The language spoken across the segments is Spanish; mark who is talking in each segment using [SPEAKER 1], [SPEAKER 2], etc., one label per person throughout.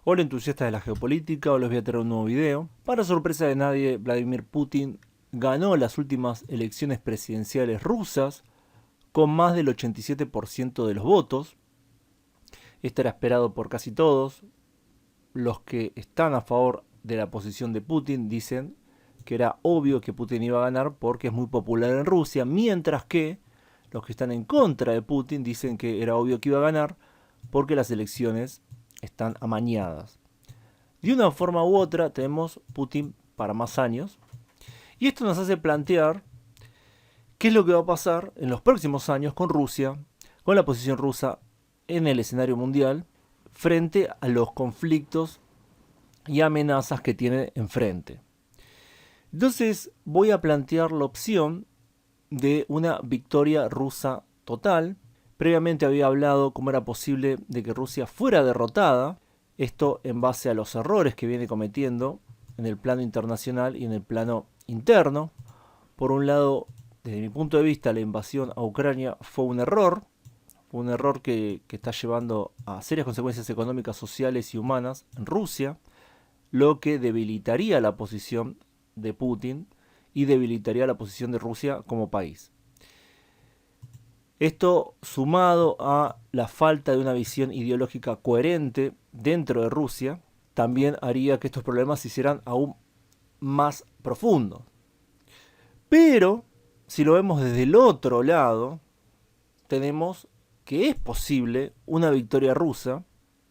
[SPEAKER 1] Hola entusiastas de la geopolítica, hoy les voy a traer un nuevo video. Para sorpresa de nadie, Vladimir Putin ganó las últimas elecciones presidenciales rusas con más del 87% de los votos. Esto era esperado por casi todos. Los que están a favor de la posición de Putin dicen que era obvio que Putin iba a ganar porque es muy popular en Rusia, mientras que los que están en contra de Putin dicen que era obvio que iba a ganar porque las elecciones están amañadas. De una forma u otra tenemos Putin para más años. Y esto nos hace plantear qué es lo que va a pasar en los próximos años con Rusia, con la posición rusa en el escenario mundial, frente a los conflictos y amenazas que tiene enfrente. Entonces voy a plantear la opción de una victoria rusa total. Previamente había hablado cómo era posible de que Rusia fuera derrotada. Esto en base a los errores que viene cometiendo en el plano internacional y en el plano interno. Por un lado, desde mi punto de vista, la invasión a Ucrania fue un error. Fue un error que está llevando a serias consecuencias económicas, sociales y humanas en Rusia, lo que debilitaría la posición de Putin y debilitaría la posición de Rusia como país. Esto sumado a la falta de una visión ideológica coherente dentro de Rusia, también haría que estos problemas se hicieran aún más profundos. Pero, si lo vemos desde el otro lado, tenemos que es posible una victoria rusa.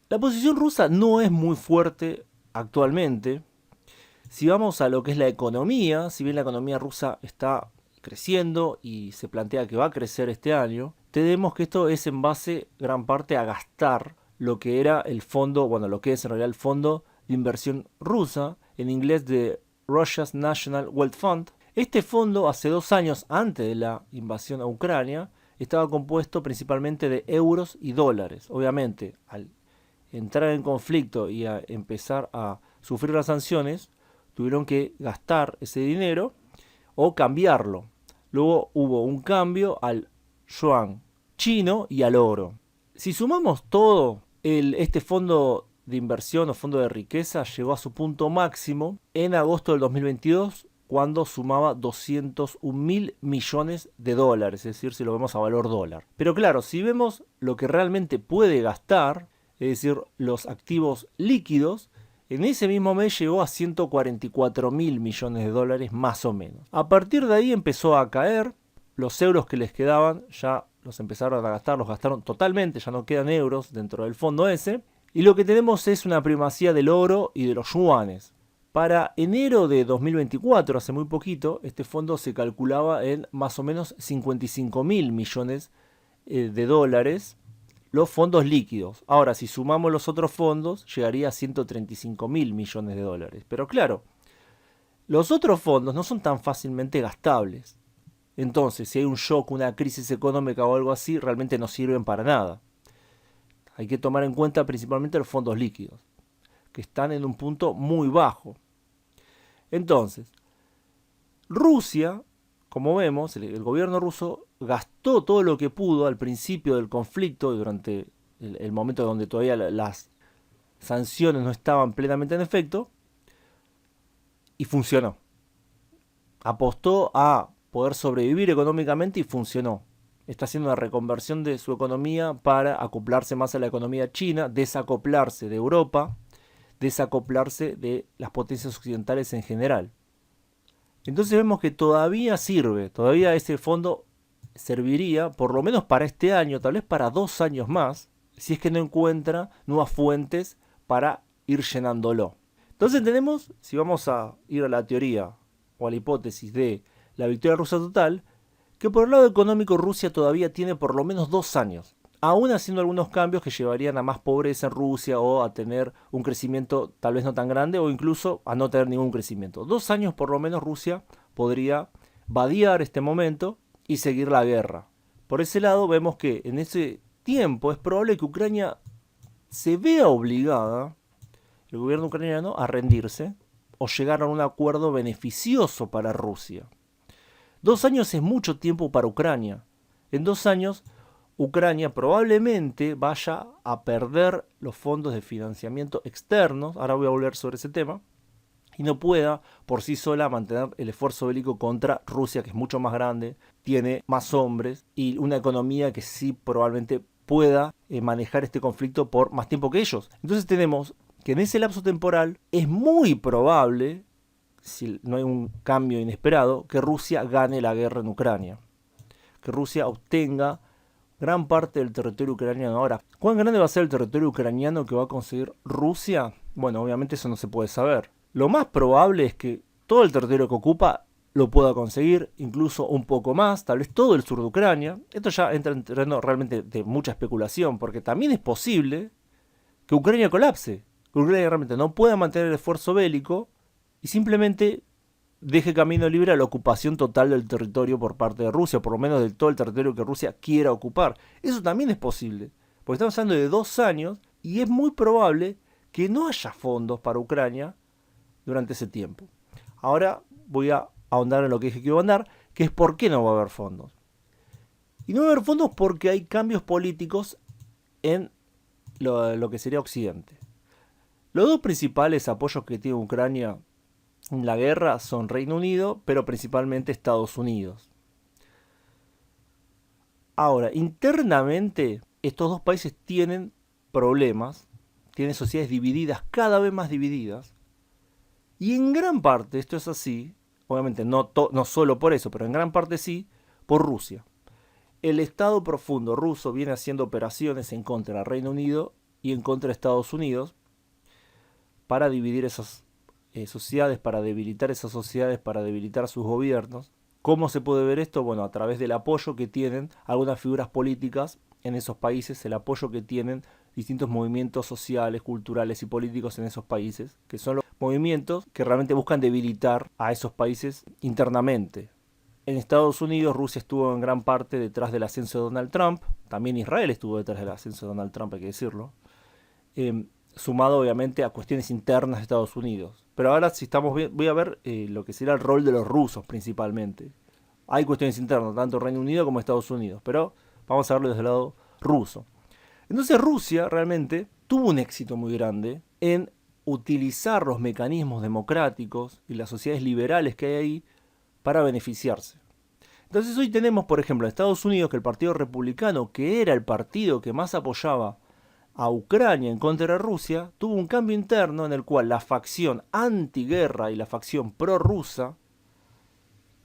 [SPEAKER 1] La posición rusa no es muy fuerte actualmente. Si vamos a lo que es la economía, si bien la economía rusa está creciendo y se plantea que va a crecer este año, tenemos que esto es en base gran parte a gastar lo que era el fondo, bueno, lo que es en realidad el fondo de inversión rusa, en inglés de Russia's National Wealth Fund. Este fondo hace 2 años antes de la invasión a Ucrania estaba compuesto principalmente de euros y dólares. Obviamente, al entrar en conflicto y a empezar a sufrir las sanciones, tuvieron que gastar ese dinero o cambiarlo. Luego hubo un cambio al yuan chino y al oro. Si sumamos todo, este fondo de inversión o fondo de riqueza llegó a su punto máximo en agosto del 2022, cuando sumaba 201.000 millones de dólares, es decir, si lo vemos a valor dólar. Pero claro, si vemos lo que realmente puede gastar, es decir, los activos líquidos, en ese mismo mes llegó a 144.000 millones de dólares más o menos. A partir de ahí empezó a caer, los euros que les quedaban ya los empezaron a gastar, los gastaron totalmente, ya no quedan euros dentro del fondo ese. Y lo que tenemos es una primacía del oro y de los yuanes. Para enero de 2024, hace muy poquito, este fondo se calculaba en más o menos 55.000 millones de dólares. Los fondos líquidos. Ahora, si sumamos los otros fondos, llegaría a 135.000 millones de dólares. Pero claro, los otros fondos no son tan fácilmente gastables. Entonces, si hay un shock, una crisis económica o algo así, realmente no sirven para nada. Hay que tomar en cuenta principalmente los fondos líquidos, que están en un punto muy bajo. Entonces, Rusia, como vemos, el gobierno ruso gastó todo lo que pudo al principio del conflicto y durante el momento donde todavía las sanciones no estaban plenamente en efecto, y funcionó. Apostó a poder sobrevivir económicamente y funcionó. Está haciendo una reconversión de su economía para acoplarse más a la economía china, desacoplarse de Europa, desacoplarse de las potencias occidentales en general. Entonces vemos que todavía sirve, todavía ese fondo serviría por lo menos para este año, tal vez para 2 años más, si es que no encuentra nuevas fuentes para ir llenándolo. Entonces tenemos, si vamos a ir a la teoría o a la hipótesis de la victoria rusa total, que por el lado económico Rusia todavía tiene por lo menos 2 años, aún haciendo algunos cambios que llevarían a más pobreza en Rusia o a tener un crecimiento tal vez no tan grande o incluso a no tener ningún crecimiento. 2 años por lo menos Rusia podría vadear este momento y seguir la guerra. Por ese lado vemos que en ese tiempo es probable que Ucrania se vea obligada, el gobierno ucraniano, a rendirse o llegar a un acuerdo beneficioso para Rusia. 2 años es mucho tiempo para Ucrania. En 2 años Ucrania probablemente vaya a perder los fondos de financiamiento externos, ahora voy a volver sobre ese tema, y no pueda por sí sola mantener el esfuerzo bélico contra Rusia, que es mucho más grande, tiene más hombres y una economía que sí probablemente pueda manejar este conflicto por más tiempo que ellos. Entonces tenemos que en ese lapso temporal es muy probable, si no hay un cambio inesperado, que Rusia gane la guerra en Ucrania, que Rusia obtenga gran parte del territorio ucraniano. Ahora, ¿cuán grande va a ser el territorio ucraniano que va a conseguir Rusia? Bueno, obviamente eso no se puede saber. Lo más probable es que todo el territorio que ocupa lo pueda conseguir, incluso un poco más, tal vez todo el sur de Ucrania. Esto ya entra en terreno realmente de mucha especulación, porque también es posible que Ucrania colapse, que Ucrania realmente no pueda mantener el esfuerzo bélico y simplemente deje camino libre a la ocupación total del territorio por parte de Rusia, por lo menos de todo el territorio que Rusia quiera ocupar. Eso también es posible, porque estamos hablando de 2 años y es muy probable que no haya fondos para Ucrania durante ese tiempo. Ahora voy a ahondar en lo que dije que iba a ahondar, que es por qué no va a haber fondos. Y no va a haber fondos porque hay cambios políticos en lo que sería Occidente. Los dos principales apoyos que tiene Ucrania en la guerra son Reino Unido, pero principalmente Estados Unidos. Ahora, internamente, estos dos países tienen problemas, tienen sociedades divididas, cada vez más divididas, y en gran parte esto es así, obviamente no solo por eso, pero en gran parte sí, por Rusia. El Estado profundo ruso viene haciendo operaciones en contra del Reino Unido y en contra de Estados Unidos para dividir esas sociedades, para debilitar esas sociedades, para debilitar sus gobiernos. ¿Cómo se puede ver esto? Bueno, a través del apoyo que tienen algunas figuras políticas en esos países, el apoyo que tienen distintos movimientos sociales, culturales y políticos en esos países, que son los movimientos que realmente buscan debilitar a esos países internamente. En Estados Unidos, Rusia estuvo en gran parte detrás del ascenso de Donald Trump, también Israel estuvo detrás del ascenso de Donald Trump, hay que decirlo, sumado obviamente a cuestiones internas de Estados Unidos. Pero ahora si estamos bien, voy a ver lo que será el rol de los rusos principalmente. Hay cuestiones internas, tanto Reino Unido como Estados Unidos, pero vamos a verlo desde el lado ruso. Entonces Rusia realmente tuvo un éxito muy grande en utilizar los mecanismos democráticos y las sociedades liberales que hay ahí para beneficiarse. Entonces hoy tenemos, por ejemplo, en Estados Unidos que el Partido Republicano, que era el partido que más apoyaba a Ucrania en contra de Rusia, tuvo un cambio interno en el cual la facción antiguerra y la facción prorrusa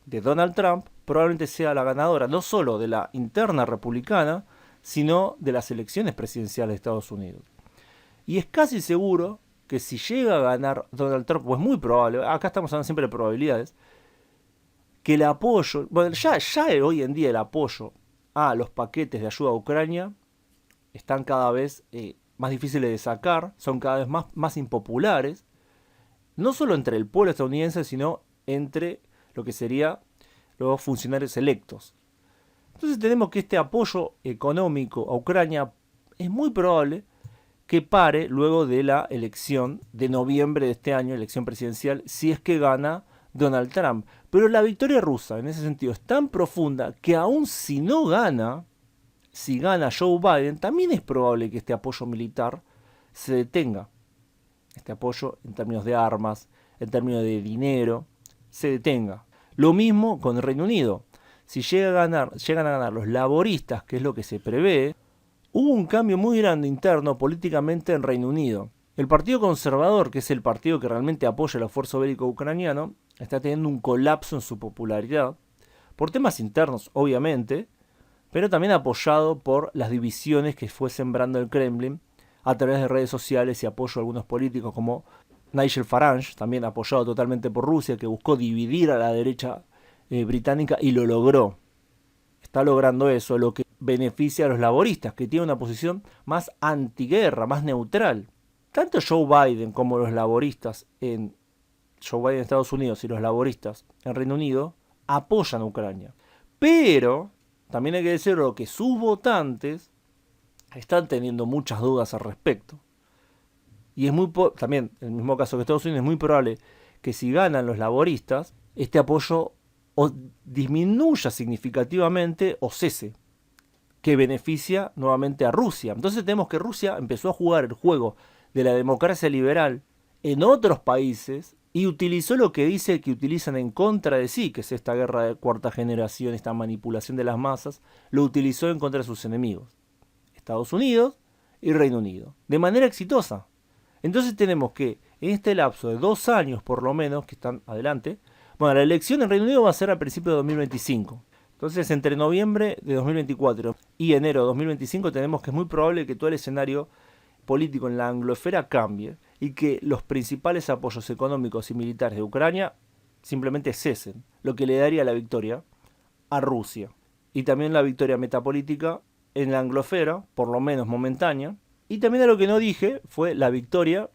[SPEAKER 1] de Donald Trump probablemente sea la ganadora no solo de la interna republicana, sino de las elecciones presidenciales de Estados Unidos. Y es casi seguro que si llega a ganar Donald Trump, o es muy probable, acá estamos hablando siempre de probabilidades, que el apoyo, bueno, ya hoy en día el apoyo a los paquetes de ayuda a Ucrania están cada vez más difíciles de sacar, son cada vez más impopulares, no solo entre el pueblo estadounidense, sino entre lo que sería los funcionarios electos. Entonces tenemos que este apoyo económico a Ucrania es muy probable que pare luego de la elección de noviembre de este año, elección presidencial, si es que gana Donald Trump. Pero la victoria rusa en ese sentido es tan profunda que aun si no gana, si gana Joe Biden, también es probable que este apoyo militar se detenga. Este apoyo en términos de armas, en términos de dinero, se detenga. Lo mismo con el Reino Unido. Si llegan a ganar los laboristas, que es lo que se prevé, hubo un cambio muy grande interno políticamente en Reino Unido. El Partido Conservador, que es el partido que realmente apoya el esfuerzo bélico ucraniano, está teniendo un colapso en su popularidad, por temas internos, obviamente, pero también apoyado por las divisiones que fue sembrando el Kremlin a través de redes sociales y apoyo a algunos políticos como Nigel Farage, también apoyado totalmente por Rusia, que buscó dividir a la derecha británica y lo logró. Está logrando eso, lo que beneficia a los laboristas, que tienen una posición más antiguerra, más neutral. Tanto Joe Biden como los laboristas Joe Biden en Estados Unidos y los laboristas en Reino Unido apoyan a Ucrania. Pero también hay que decirlo que sus votantes están teniendo muchas dudas al respecto. Y es también, en el mismo caso que Estados Unidos, es muy probable que si ganan los laboristas, este apoyo o disminuya significativamente o cese. que beneficia nuevamente a Rusia. Entonces tenemos que Rusia empezó a jugar el juego de la democracia liberal en otros países y utilizó lo que dice que utilizan en contra de sí, que es esta guerra de cuarta generación, esta manipulación de las masas, lo utilizó en contra de sus enemigos, Estados Unidos y Reino Unido, de manera exitosa. Entonces tenemos que en este lapso de 2 años por lo menos, que están adelante, bueno, la elección en Reino Unido va a ser a principios de 2025. Entonces entre noviembre de 2024 y enero de 2025 tenemos que es muy probable que todo el escenario político en la anglosfera cambie y que los principales apoyos económicos y militares de Ucrania simplemente cesen, lo que le daría la victoria a Rusia. Y también la victoria metapolítica en la anglosfera, por lo menos momentánea. Y también a lo que no dije fue la victoria,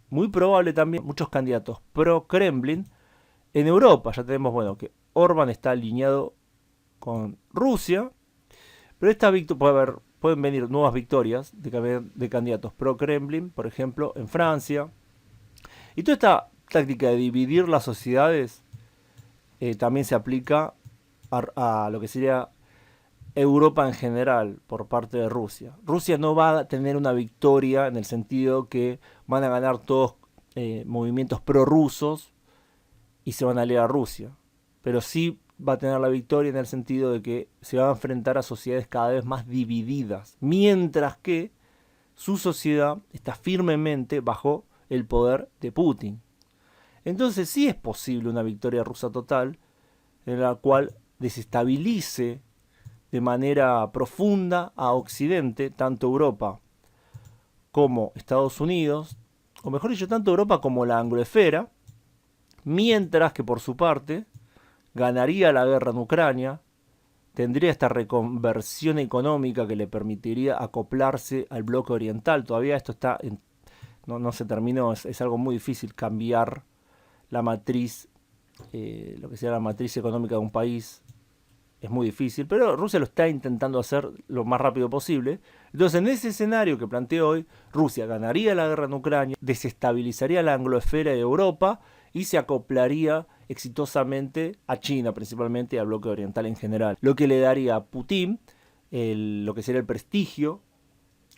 [SPEAKER 1] muy probable también, muchos candidatos pro-Kremlin en Europa. Ya tenemos, bueno, que Orbán está alineado con Rusia, pero esta victoria pueden venir nuevas victorias de candidatos pro-Kremlin, por ejemplo, en Francia. Y toda esta táctica de dividir las sociedades también se aplica a lo que sería Europa en general por parte de Rusia. Rusia no va a tener una victoria en el sentido que van a ganar todos movimientos prorrusos y se van a aliar a Rusia. Pero sí va a tener la victoria en el sentido de que se va a enfrentar a sociedades cada vez más divididas, mientras que su sociedad está firmemente bajo el poder de Putin. Entonces sí es posible una victoria rusa total en la cual desestabilice de manera profunda a Occidente, tanto Europa como Estados Unidos, o mejor dicho, tanto Europa como la anglosfera, mientras que por su parte ganaría la guerra en Ucrania, tendría esta reconversión económica que le permitiría acoplarse al bloque oriental. Todavía esto está no se terminó, es algo muy difícil cambiar la matriz, lo que sea la matriz económica de un país. Es muy difícil, pero Rusia lo está intentando hacer lo más rápido posible. Entonces, en ese escenario que planteo hoy, Rusia ganaría la guerra en Ucrania, desestabilizaría la anglosfera de Europa y se acoplaría exitosamente a China, principalmente, y al bloque oriental en general. Lo que le daría a Putin lo que sería el prestigio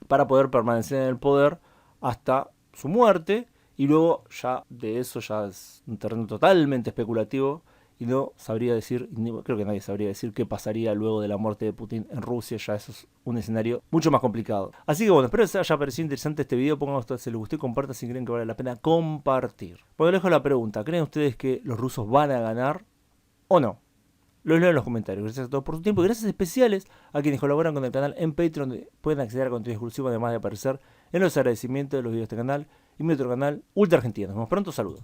[SPEAKER 1] para poder permanecer en el poder hasta su muerte. Y luego ya de eso ya es un terreno totalmente especulativo. Y no sabría decir, creo que nadie sabría decir qué pasaría luego de la muerte de Putin en Rusia. Ya eso es un escenario mucho más complicado. Así que bueno, espero que les haya parecido interesante este video. Pongan ustedes si les gustó y compartan si creen que vale la pena compartir. Bueno, les dejo la pregunta. ¿Creen ustedes que los rusos van a ganar o no? Los leo en los comentarios. Gracias a todos por su tiempo y gracias especiales a quienes colaboran con el canal en Patreon, donde pueden acceder a contenido exclusivo además de aparecer en los agradecimientos de los videos de este canal y mi otro canal, Ultra Argentina. Nos vemos pronto, saludos.